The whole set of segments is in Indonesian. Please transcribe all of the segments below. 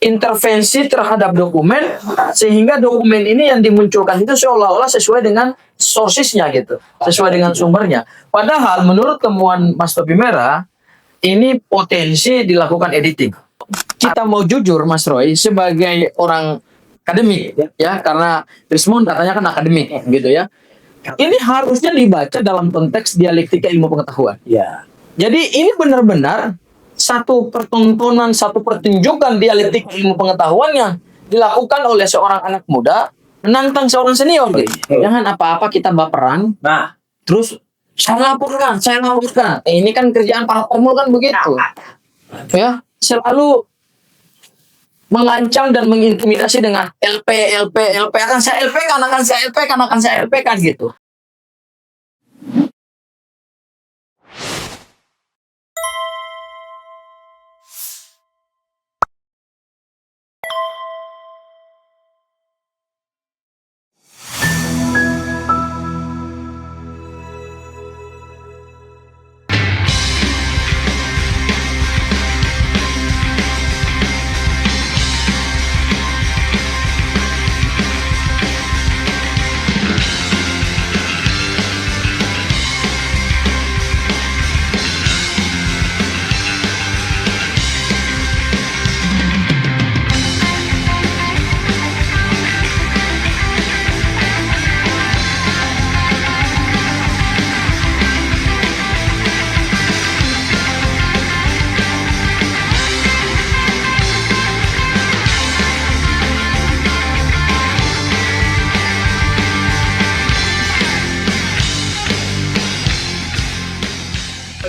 intervensi terhadap dokumen sehingga dokumen ini yang dimunculkan itu seolah-olah sesuai dengan sourcesnya gitu, sesuai dengan sumbernya. Padahal menurut temuan Mas Topi Merah ini potensi dilakukan editing. Kita mau jujur Mas Roy sebagai orang akademik ya, karena Rismond katanya kan akademik gitu ya. Ini harusnya dibaca dalam konteks dialektika ilmu pengetahuan. Ya. Jadi ini benar-benar satu pertontonan, satu pertunjukan dialektik ilmu pengetahuan yang dilakukan oleh seorang anak muda menantang seorang senior. Jangan apa-apa kita baperan. Nah, Terus saya laporkan. Ini kan kerjaan para pemul kan begitu. Ya, selalu mengancam dan mengintimidasi dengan LP akan saya LP kan gitu.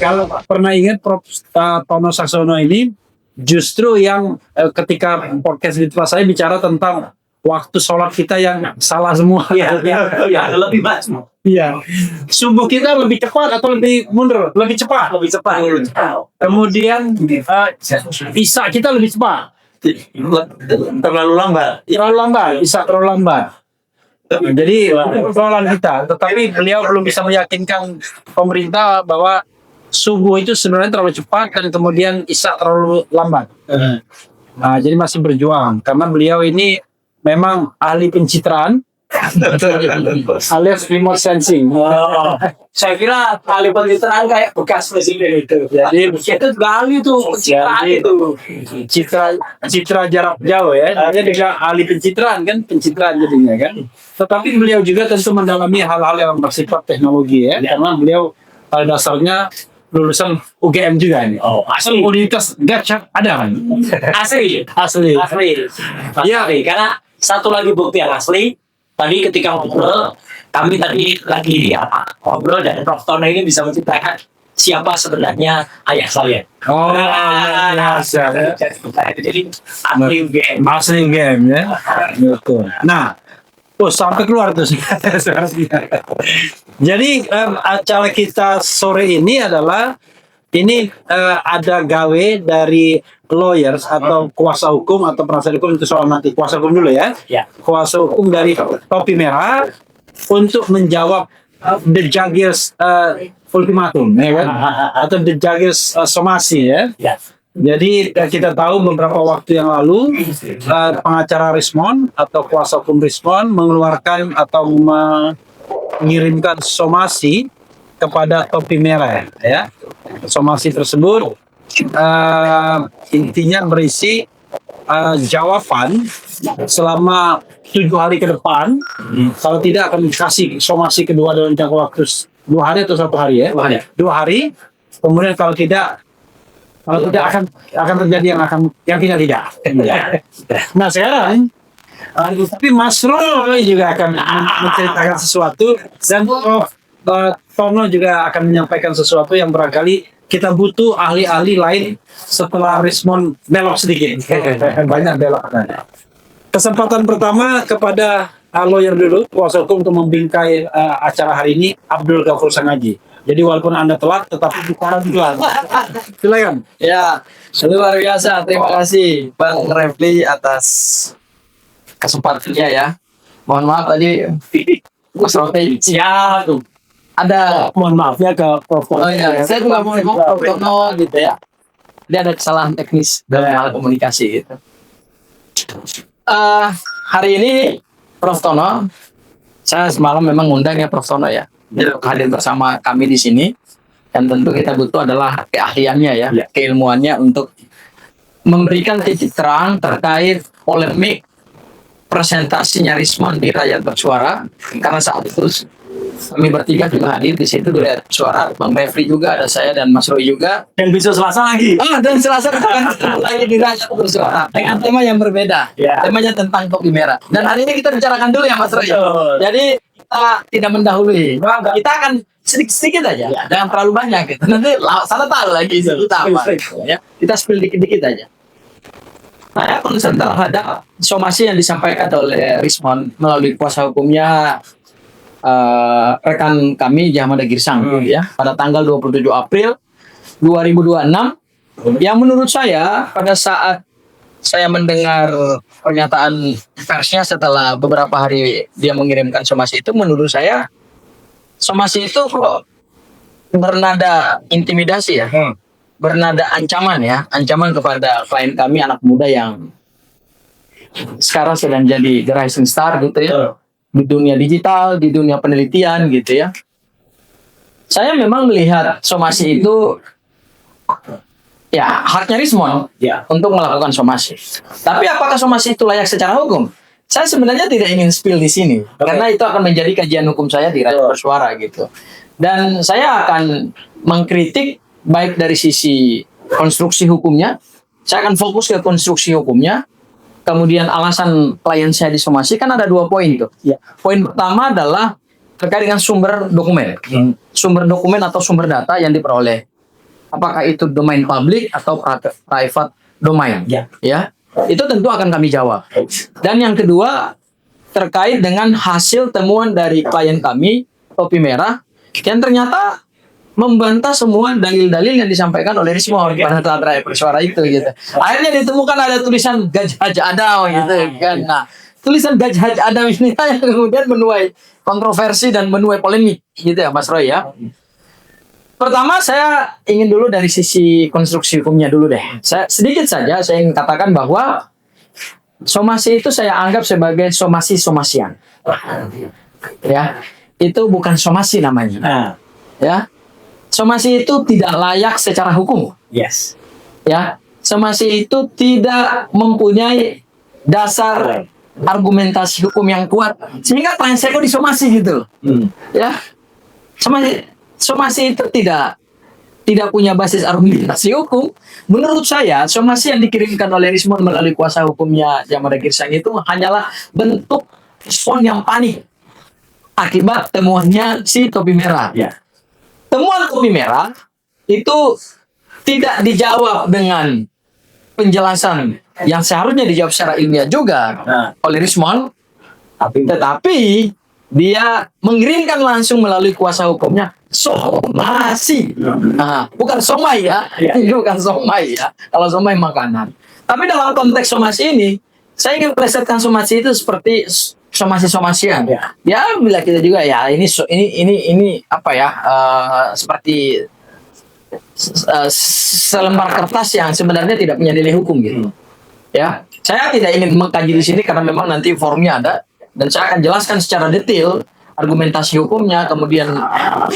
kalau pernah ingat Prof. Tono Saksono ini justru yang ketika podcast di tempat saya bicara tentang waktu sholat kita yang salah semua. Iya, lebih mas. Iya. Subuh kita lebih cepat atau lebih mundur? Lebih cepat. Lebih cepat. Kemudian Isya kita lebih cepat. Terlalu lambat. Isya terlalu lambat. Jadi persoalan kita, tetapi beliau belum bisa meyakinkan pemerintah bahwa subuh itu sebenarnya terlalu cepat dan kemudian Isya terlalu lambat. Nah, jadi masih berjuang karena beliau ini memang ahli pencitraan, alias remote sensing. Saya kira ahli pencitraan kayak bekas presiden itu. Jadi Itu juga ahli tuh pencitraan itu. citra jarak jauh ya. Dia juga ahli pencitraan kan, pencitraan jadinya kan. Tetapi beliau juga tentu mendalami hal-hal yang bersifat teknologi ya, karena beliau pada dasarnya lulusan UGM juga ini. Oh, asli. Universitas Gajah ada kan? Asli. Iya. Karena satu lagi bukti yang asli. Tadi ketika ngobrol, kami tadi lagi ngobrol dan Prof. Tono ini bisa menceritakan siapa sebenarnya ayah saya. Oh, biasa. Jadi asli UGM. Asli UGM ya. Betul. Nah, sampai keluar tuh. Jadi acara kita sore ini adalah ada gawe dari lawyers atau kuasa hukum atau penasihat hukum, itu soal nanti kuasa hukum dulu ya. Ya. Kuasa hukum dari Topi Merah untuk menjawab the judge's ultimatum ya kan, atau the judge's somasi ya. Ya. Jadi kita tahu beberapa waktu yang lalu pengacara Rismond atau kuasa hukum Rismond mengeluarkan atau mengirimkan somasi kepada Topi Merah ya. Somasi tersebut intinya berisi jawaban selama 7 hari ke depan. Kalau tidak akan dikasih somasi kedua dalam jangka waktu 2 hari atau 1 hari ya. 2 hari. Kemudian kalau tidak akan terjadi yang tidak. Nah sekarang tapi Mas Roy juga akan menceritakan sesuatu dan Prof. Tono juga akan menyampaikan sesuatu yang barangkali kita butuh ahli-ahli lain setelah Rismond belok sedikit. Banyak belok. Kesempatan pertama kepada lawyer dulu, kuasa hukum untuk membingkai acara hari ini, Abdul Ghafur Sangaji. Jadi walaupun Anda telat, tetapi bicara duluan. Silakan. Ya, luar biasa. Terima kasih Bang Refli atas kesempatannya ya. Mohon maaf tadi Mas Rote Siap tuh. ada, Mohon maaf ya ke Prof. oh iya, saya juga mohon maaf Prof. Tono gitu ya. Dia ada kesalahan teknis dalam hal komunikasi gitu. Hari ini Prof Tono, saya semalam memang undang ya Prof Tono ya, dia hadir bersama kami di sini. Dan tentu kita butuh adalah keahliannya ya, keilmuannya untuk memberikan titik terang terkait polemik presentasinya Rismon di Rakyat Bersuara. Karena saat itu kami bertiga juga hadir di situ di Rakyat Bersuara, Bang Refri juga, ada saya dan Mas Roy juga. Dan besok Selasa lagi. Dan Selasa kita akan ketemu lagi di Rakyat Bersuara dengan tema yang berbeda. Temanya tentang topi merah. Dan hari ini kita bicarakan dulu ya Mas Roy. Jadi kita tidak mendahului. Kita akan sedikit-sedikit aja, jangan terlalu banyak gitu. Nanti salah tahu lagi kita apa. Ya. Kita spill dikit-dikit aja. Saya concern terhadap somasi yang disampaikan oleh Rismon melalui kuasa hukumnya rekan kami Jahmada Girsang ya pada tanggal 27 April 2026 yang menurut saya pada saat saya mendengar pernyataan persnya setelah beberapa hari dia mengirimkan somasi itu, menurut saya somasi itu kok bernada intimidasi ya, bernada ancaman ya, ancaman kepada klien kami anak muda yang sekarang sedang jadi the rising star gitu ya, di dunia digital, di dunia penelitian gitu ya. Saya memang melihat somasi itu ya haknya Rismon untuk melakukan somasi. Tapi apakah somasi itu layak secara hukum? Saya sebenarnya tidak ingin spill di sini karena itu akan menjadi kajian hukum saya di Rakyat Bersuara gitu. Dan saya akan mengkritik baik dari sisi konstruksi hukumnya, saya akan fokus ke konstruksi hukumnya. Kemudian alasan klien saya disomasi kan ada 2 poin tuh. Poin pertama adalah terkait dengan sumber dokumen, sumber dokumen atau sumber data yang diperoleh. Apakah itu domain publik atau private domain? Ya. Itu tentu akan kami jawab. Dan yang kedua, terkait dengan hasil temuan dari klien kami, Topi Merah, yang ternyata membantah semua dalil-dalil yang disampaikan oleh Rismon pada saat Rakyat Bersuara itu gitu. Akhirnya ditemukan ada tulisan Gajah Haji Adam gitu kan. Nah, tulisan Gajah Haji Adam ini yang kemudian menuai kontroversi dan menuai polemik gitu ya Mas Roy ya. Pertama saya ingin dulu dari sisi konstruksi hukumnya dulu deh. Sedikit saja saya ingin katakan bahwa somasi itu saya anggap sebagai somasi-somasian. Ya, itu bukan somasi namanya. Ya, somasi itu tidak layak secara hukum. Ya, somasi itu tidak mempunyai dasar argumentasi hukum yang kuat sehingga klien saya kok disomasi gitu. Ya, somasi itu tidak punya basis argumentasi hukum. Menurut saya, somasi yang dikirimkan oleh Rismon melalui kuasa hukumnya Jahmada Girsang itu hanyalah bentuk respon yang panik akibat temuannya si Topi Merah. Temuan Topi Merah itu tidak dijawab dengan penjelasan yang seharusnya dijawab secara ilmiah juga oleh Rismon, tetapi dia mengirimkan langsung melalui kuasa hukumnya somasi. Bukan somai ya. Bukan somai ya. Kalau somai makanan. Tapi dalam konteks somasi ini, saya ingin plesetkan somasi itu seperti somasi-somasian. Ya, bila kita juga ya ini apa ya? Seperti selembar kertas yang sebenarnya tidak punya nilai hukum gitu. Ya, saya tidak ingin mengkaji di sini karena memang nanti formnya ada. Dan saya akan jelaskan secara detail argumentasi hukumnya, kemudian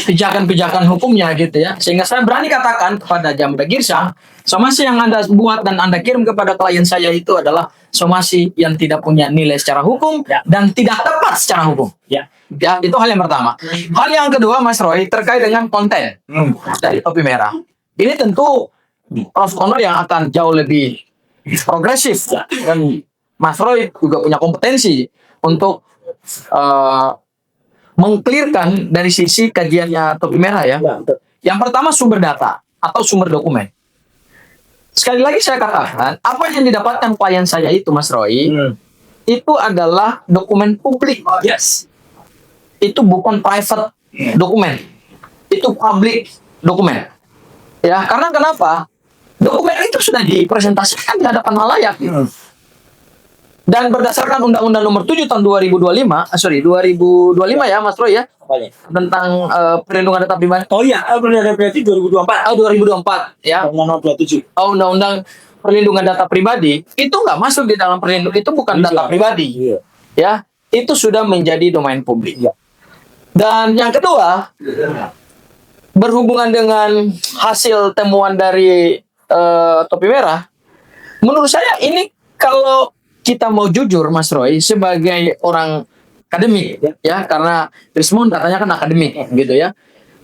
pijakan-pijakan hukumnya gitu ya. Sehingga saya berani katakan kepada Jahmada Girsang, somasi yang Anda buat dan Anda kirim kepada klien saya itu adalah somasi yang tidak punya nilai secara hukum dan tidak tepat secara hukum. Ya, itu hal yang pertama. Hal yang kedua, Mas Roy, terkait dengan konten dari Topi Merah. Ini tentu Prof Tono yang akan jauh lebih progresif dan Mas Roy juga punya kompetensi untuk mengklirkan dari sisi kajiannya Topi Merah ya. Yang pertama sumber data atau sumber dokumen. Sekali lagi saya katakan, apa yang didapatkan klien saya itu Mas Roy, itu adalah dokumen publik. Itu bukan private dokumen. Itu public dokumen. Ya, karena kenapa? Dokumen itu sudah dipresentasikan di hadapan halayak. Dan berdasarkan Undang-Undang Nomor 7 tahun 2025 ya Mas Roy ya, tentang perlindungan data pribadi. Perlindungan data pribadi 2024. 2024 ya. Undang-Undang 27. Undang-Undang perlindungan data pribadi itu nggak masuk di dalam perlindungan, itu bukan data pribadi, ya, itu sudah menjadi domain publik. Dan yang kedua, berhubungan dengan hasil temuan dari Topi Merah, menurut saya ini kalau kita mau jujur, Mas Roy, sebagai orang akademik, ya, karena Rismond katanya kan akademik, gitu ya.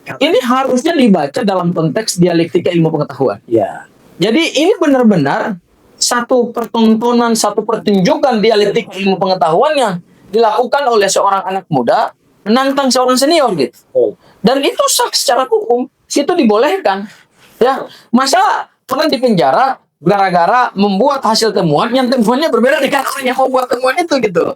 Ini harusnya dibaca dalam konteks dialektika ilmu pengetahuan. Ya. Jadi ini benar-benar satu pertontonan, satu pertunjukan dialektika ilmu pengetahuan yang dilakukan oleh seorang anak muda menantang seorang senior gitu. Dan itu sah secara hukum, itu dibolehkan. Ya, masa pernah di penjara gara-gara membuat hasil temuan yang temuannya berbeda dengan orang yang membuat temuan itu gitu.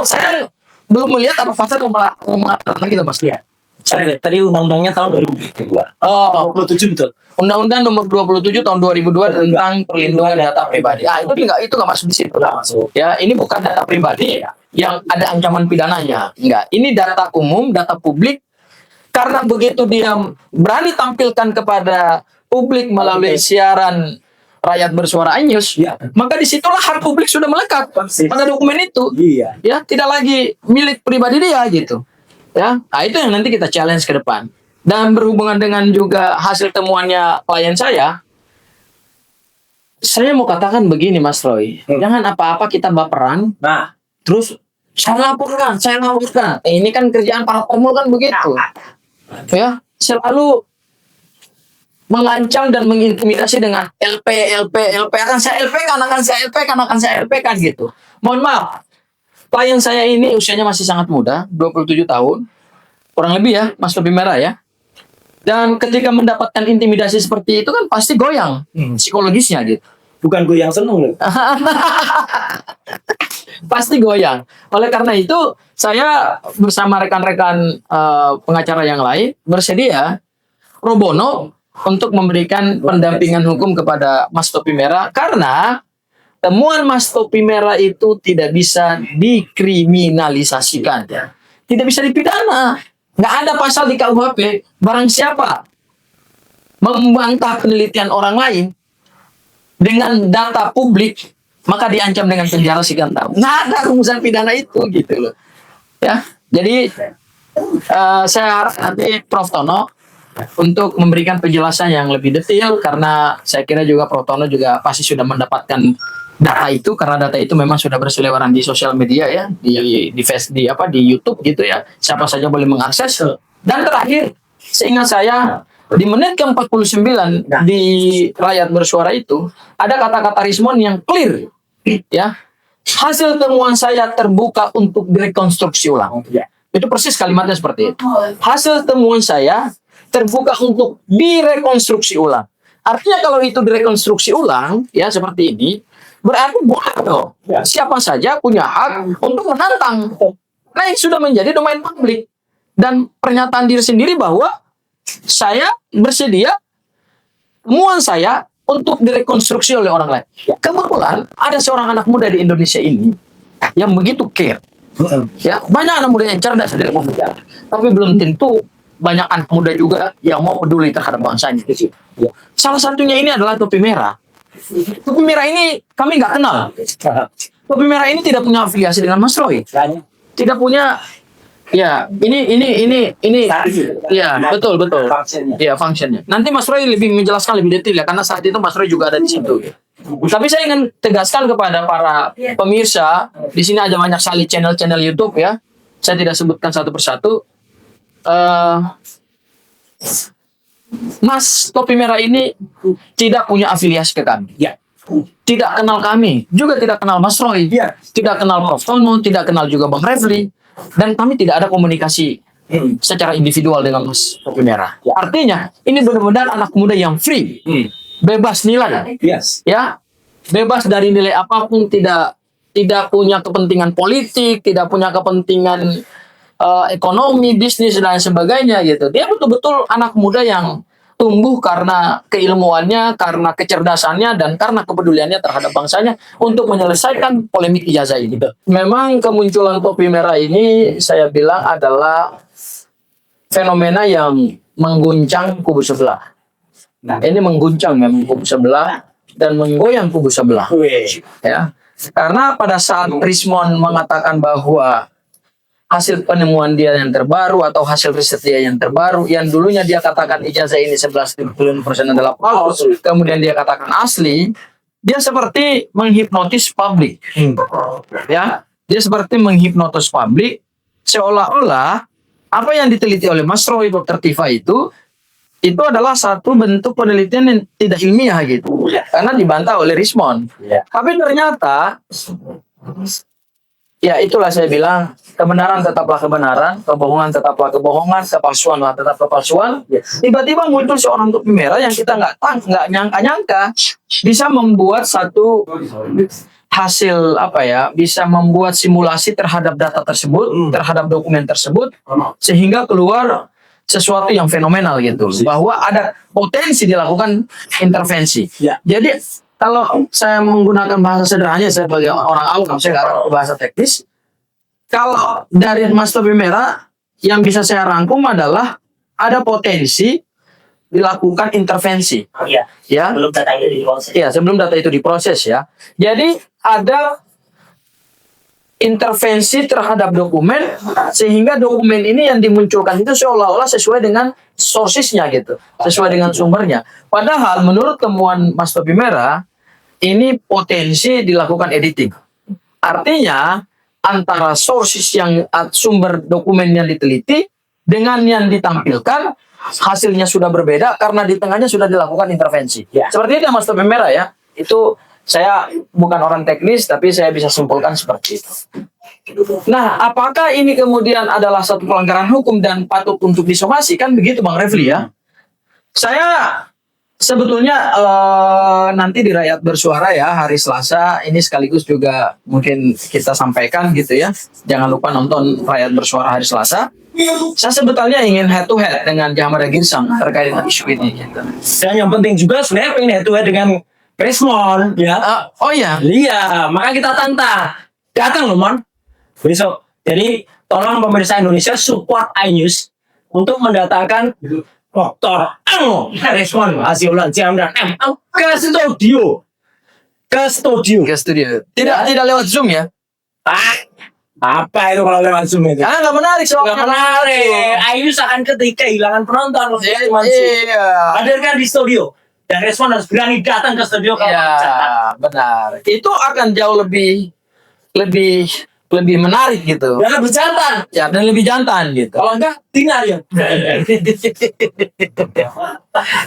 Saya belum melihat apa pasal mengatakan gitu, Mas. Ya. Saya lihat tadi undang-undangnya tahun 2002. Oh, 27 betul. Undang-Undang Nomor 27 Tahun 2002 tentang perlindungan data pribadi. Itu nggak masuk di situ. Nggak masuk. Ya, ini bukan data pribadi yang ada ancaman pidananya. Enggak. Ini data umum, data publik. Karena begitu dia berani tampilkan kepada publik melalui siaran rakyat bersuara News, Ya. maka disitulah hak publik sudah melekat Persis. pada dokumen itu. Iya. Ya, tidak lagi milik pribadi dia gitu. Ya, nah, itu yang nanti kita challenge ke depan. Dan berhubungan dengan juga hasil temuannya klien saya mau katakan begini, Mas Roy. Jangan apa-apa kita baperan, Nah, terus saya laporkan. Ini kan kerjaan para pemul kan begitu. Ya, selalu mengancam dan mengintimidasi dengan LP, akan saya LP kan gitu. Mohon maaf, klien saya ini usianya masih sangat muda, 27 tahun, kurang lebih ya, Mas Topi Merah ya. Dan ketika mendapatkan intimidasi seperti itu kan pasti goyang psikologisnya gitu. bukan gue yang seneng loh. Pasti goyang. Oleh karena itu, saya bersama rekan-rekan pengacara yang lain bersedia pro bono untuk memberikan pendampingan hukum kepada Mas Topi Merah karena temuan Mas Topi Merah itu tidak bisa dikriminalisasikan, tidak bisa dipidana. Nggak ada pasal di KUHP barang siapa membantah penelitian orang lain dengan data publik maka diancam dengan penjara sekian tahun. Nggak ada rumusan pidana itu gitu loh. Ya, jadi saya harap nanti Prof Tono untuk memberikan penjelasan yang lebih detail karena saya kira juga Prof Tono juga pasti sudah mendapatkan data itu karena data itu memang sudah berseliweran di sosial media ya, di YouTube gitu ya. Siapa saja boleh mengakses. Dan terakhir, seingat saya di menit ke-49 di rakyat bersuara itu ada kata-kata Rismond yang clear ya. Hasil temuan saya terbuka untuk direkonstruksi ulang. Itu persis kalimatnya seperti itu. Hasil temuan saya terbuka untuk direkonstruksi ulang. Artinya kalau itu direkonstruksi ulang ya seperti ini, berarti boleh dong. Siapa saja punya hak untuk menantang. Nah, ini sudah menjadi domain publik. Dan pernyataan diri sendiri bahwa saya bersedia temuan saya untuk direkonstruksi oleh orang lain. Kebetulan ada seorang anak muda di Indonesia ini yang begitu care. Ya, banyak anak muda yang cerdas di Republik, tapi belum tentu banyak anak muda juga yang mau peduli terhadap bangsanya. Salah satunya ini adalah Topi Merah. Topi Merah ini kami nggak kenal. Topi Merah ini tidak punya afiliasi dengan Mas Roy. Tidak punya. Ya, ini. Ya, betul. Ya, fungsinya. Nanti Mas Roy lebih menjelaskan lebih detail ya, karena saat itu Mas Roy juga ada di situ. Tapi saya ingin tegaskan kepada para pemirsa, di sini ada banyak sekali channel-channel YouTube ya. Saya tidak sebutkan satu persatu. Mas Topi Merah ini tidak punya afiliasi ke kami. Ya. Tidak kenal kami, juga tidak kenal Mas Roy, tidak kenal Prof Tono, tidak kenal juga Bang Refli, dan kami tidak ada komunikasi secara individual dengan Mas Topi Merah. Artinya ini benar-benar anak muda yang free, bebas nilai, ya, bebas dari nilai apapun, tidak punya kepentingan politik, tidak punya kepentingan ekonomi, bisnis dan sebagainya gitu. Dia betul-betul anak muda yang tumbuh karena keilmuannya, karena kecerdasannya, dan karena kepeduliannya terhadap bangsanya untuk menyelesaikan polemik ijazah ini. Memang kemunculan Topi Merah ini saya bilang adalah fenomena yang mengguncang kubu sebelah. Nah, ini mengguncang memang kubu sebelah dan menggoyang kubu sebelah. Ya, karena pada saat Richmond mengatakan bahwa hasil penemuan dia yang terbaru atau hasil riset dia yang terbaru, yang dulunya dia katakan ijazah ini 11% adalah palsu, kemudian dia katakan asli, dia seperti menghipnotis publik. Ya, dia seperti menghipnotis publik, seolah-olah apa yang diteliti oleh Mas Roy Dr. Tifa itu adalah satu bentuk penelitian yang tidak ilmiah gitu, karena dibantah oleh Richmond. Tapi ternyata ya itulah saya bilang, kebenaran tetaplah kebenaran, kebohongan tetaplah kebohongan, kepalsuan lah tetap kepalsuan. Tiba-tiba muncul seorang topi merah yang kita nggak nyangka-nyangka bisa membuat satu hasil bisa membuat simulasi terhadap data tersebut, terhadap dokumen tersebut, sehingga keluar sesuatu yang fenomenal gitu, bahwa ada potensi dilakukan intervensi. Jadi kalau saya menggunakan bahasa sederhana, saya sebagai orang awam, saya nggak tahu bahasa teknis. Kalau dari Mas Topi Merah, yang bisa saya rangkum adalah ada potensi dilakukan intervensi. Ya. Belum data itu diproses. Iya, sebelum data itu diproses ya. Jadi ada intervensi terhadap dokumen, sehingga dokumen ini yang dimunculkan itu seolah-olah sesuai dengan sourcesnya gitu, sesuai dengan sumbernya. Padahal menurut temuan Mas Topi Merah, ini potensi dilakukan editing. Artinya antara sources yang sumber dokumen yang diteliti dengan yang ditampilkan hasilnya sudah berbeda karena di tengahnya sudah dilakukan intervensi. Seperti itu Mas Topi Merah ya. Itu saya bukan orang teknis, tapi saya bisa simpulkan seperti itu. Nah, apakah ini kemudian adalah satu pelanggaran hukum dan patut untuk disomasi? Kan begitu Bang Refli ya. Saya sebetulnya nanti di Rakyat Bersuara ya, hari Selasa, ini sekaligus juga mungkin kita sampaikan gitu ya. Jangan lupa nonton Rakyat Bersuara hari Selasa. Saya sebetulnya ingin head to head dengan Jahamada Girsang terkait dengan isu ini gitu. Dan yang penting juga sebenarnya pengen head to head dengan Richmond ya. Oh iya. Iya, maka kita tantang. Datang loh, Mon. Besok. Jadi, tolong pemirsa Indonesia support iNews untuk mendatangkan Dr. Richmond Hasyiulan Siam dan M ke studio. Ke studio. Tidak lewat Zoom ya? Apa itu kalau lewat Zoom itu? Nggak menarik soalnya. Nggak menarik. iNews akan kehilangan penonton. Iya. Hadirkan di studio. Dan Respon harus berani datang ke studio kalau ya, benar. Itu akan jauh lebih menarik gitu. dan lebih jantan. Ya, dan lebih jantan gitu. Kalau enggak, Tina ya.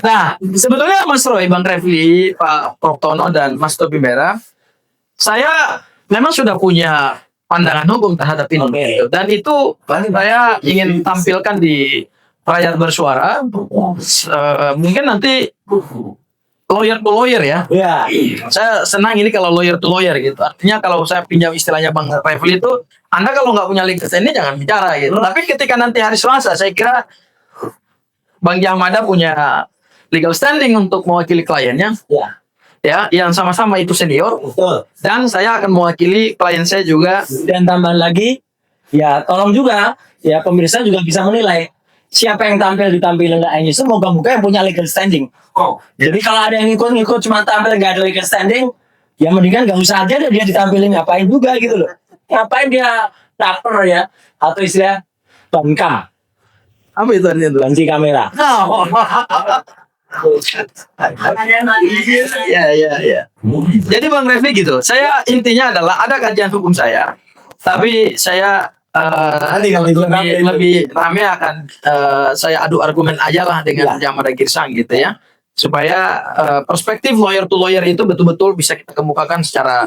Nah, sebetulnya Mas Roy, Bang Refli, Pak Proktono, dan Mas Topi Merah, saya memang sudah punya pandangan hukum terhadap ini. Gitu. Dan itu saya ingin tampilkan di Rakyat Bersuara. Mungkin nanti lawyer to lawyer ya. Saya senang ini kalau lawyer to lawyer gitu. Artinya kalau saya pinjam istilahnya Bang Refli itu, Anda kalau nggak punya legal standing jangan bicara gitu. Tapi ketika nanti hari Selasa, saya kira Bang Jahamada punya legal standing untuk mewakili kliennya. Ya, yang sama-sama itu senior. Betul. Dan saya akan mewakili klien saya juga. Dan tambahan lagi, ya tolong juga, ya pemirsa juga bisa menilai siapa yang ditampilin nggak ini. Semoga-moga yang punya legal standing. Jadi kalau ada yang ngikut cuma tampil nggak ada legal standing, ya mendingan nggak usah aja deh dia ditampilin, ngapain juga gitu loh. Ngapain dia daftar ya, atau istilah banka. Apa itu artinya? Banci kamera. Ya. Jadi Bang Refli gitu. Saya intinya adalah ada kajian hukum saya, tapi saya lebih rame akan saya adu argumen aja lah dengan Jahamada Girsang gitu ya, supaya perspektif lawyer to lawyer itu betul-betul bisa kita kemukakan secara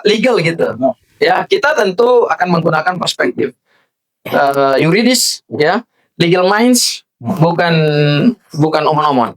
legal gitu. Ya, kita tentu akan menggunakan perspektif yuridis ya, legal minds, bukan omon-omon.